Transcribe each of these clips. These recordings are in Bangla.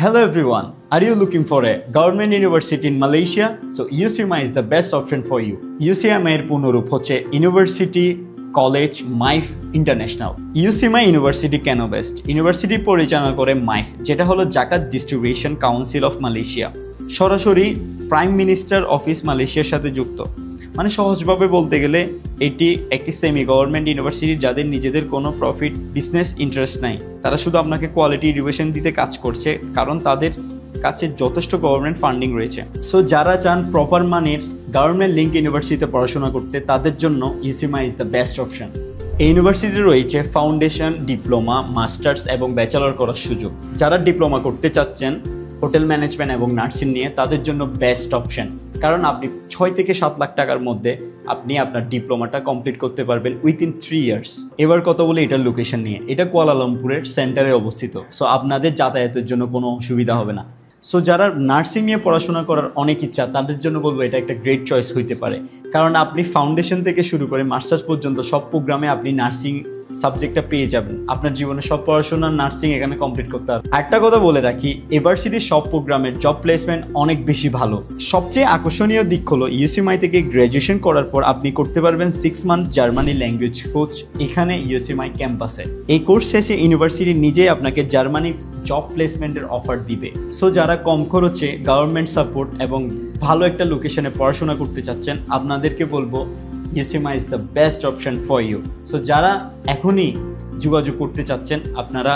Hello everyone, are you looking for a government university in Malaysia? So UCMI is the best option for you. UCMI এর পূর্ণরূপ হচ্ছে ইউনিভার্সিটি কলেজ মাইফ ইন্টারন্যাশনাল। UCMI ইউনিভার্সিটি কেন বেস্ট? ইউনিভার্সিটি পরিচালনা করে মাইফ, যেটা হলো জাকাত ডিস্ট্রিবিউশন কাউন্সিল অফ মালয়েশিয়া, সরাসরি প্রাইম মিনিস্টার অফিস মালয়েশিয়ার সাথে যুক্ত। মানে সহজভাবে বলতে গেলে এটি একটি সেমি গভর্নমেন্ট ইউনিভার্সিটি যাদের নিজেদের কোনো প্রফিট বিজনেস ইন্টারেস্ট নাই, তারা শুধু আপনাকে কোয়ালিটি এডুকেশন দিতে কাজ করছে, কারণ তাদের কাছে যথেষ্ট গভর্নমেন্ট ফান্ডিং রয়েছে। সো যারা চান প্রপার মানের গভর্নমেন্ট লিঙ্ক ইউনিভার্সিটিতে পড়াশোনা করতে, তাদের জন্য UCMI is the best option. এই ইউনিভার্সিটিতে রয়েছে ফাউন্ডেশন, ডিপ্লোমা, মাস্টার্স এবং ব্যাচেলর করার সুযোগ। যারা ডিপ্লোমা করতে চাচ্ছেন হোটেল ম্যানেজমেন্ট এবং নার্সিং নিয়ে, তাদের জন্য বেস্ট অপশন, কারণ আপনি 6 থেকে 7 লাখ টাকার মধ্যে আপনি আপনার ডিপ্লোমাটা কমপ্লিট করতে পারবেন উইথিন 3 ইয়ার্স। এবার কথা বলে এটার লোকেশন নিয়ে, এটা কুয়ালালামপুরের সেন্টারে অবস্থিত। সো আপনাদের যাতায়াতের জন্য কোনো অসুবিধা হবে না। সো যারা নার্সিং নিয়ে পড়াশোনা করার অনেক ইচ্ছা, তাদের জন্য বলবো এটা একটা গ্রেট চয়েস হইতে পারে, কারণ আপনি ফাউন্ডেশন থেকে শুরু করে মাস্টার্স পর্যন্ত সব প্রোগ্রামে আপনি নার্সিং সাবজেক্টটা পেয়ে যাবেন। আপনার জীবনে সব পড়াশোনা নার্সিং এখানে কমপ্লিট করতে হবে। একটা কথা বলে রাখি, ইউনিভার্সিটির সব প্রোগ্রামের জব প্লেসমেন্ট অনেক বেশি ভালো। সবচেয়ে আকর্ষণীয় দিক হলো UCMI থেকে গ্র্যাজুয়েশন করার পর আপনি করতে পারবেন 6 মান্থ জার্মানি ল্যাঙ্গুয়েজ কোর্স এখানে UCMI ক্যাম্পাসে। এই কোর্স শেষে ইউনিভার্সিটি নিজেই আপনাকে জার্মানি জব প্লেসমেন্টের অফার দিবে। সো যারা কম খরচে গভর্নমেন্ট সাপোর্ট এবং ভালো একটা লোকেশনে পড়াশোনা করতে চাচ্ছেন, আপনাদেরকে বলবো UCMI is the best option for you. So যারা এখনই যোগাযোগ করতে চাচ্ছেন, আপনারা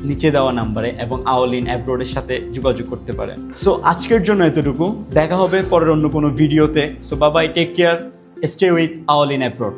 নিচে দেওয়া নাম্বারে এবং আওলিন অ্যাব্রোডের সাথে যোগাযোগ করতে পারেন। সো আজকের জন্য এতটুকু, দেখা হবে পরের অন্য কোনো ভিডিওতে। So bye bye, take care, stay with Aolin abroad.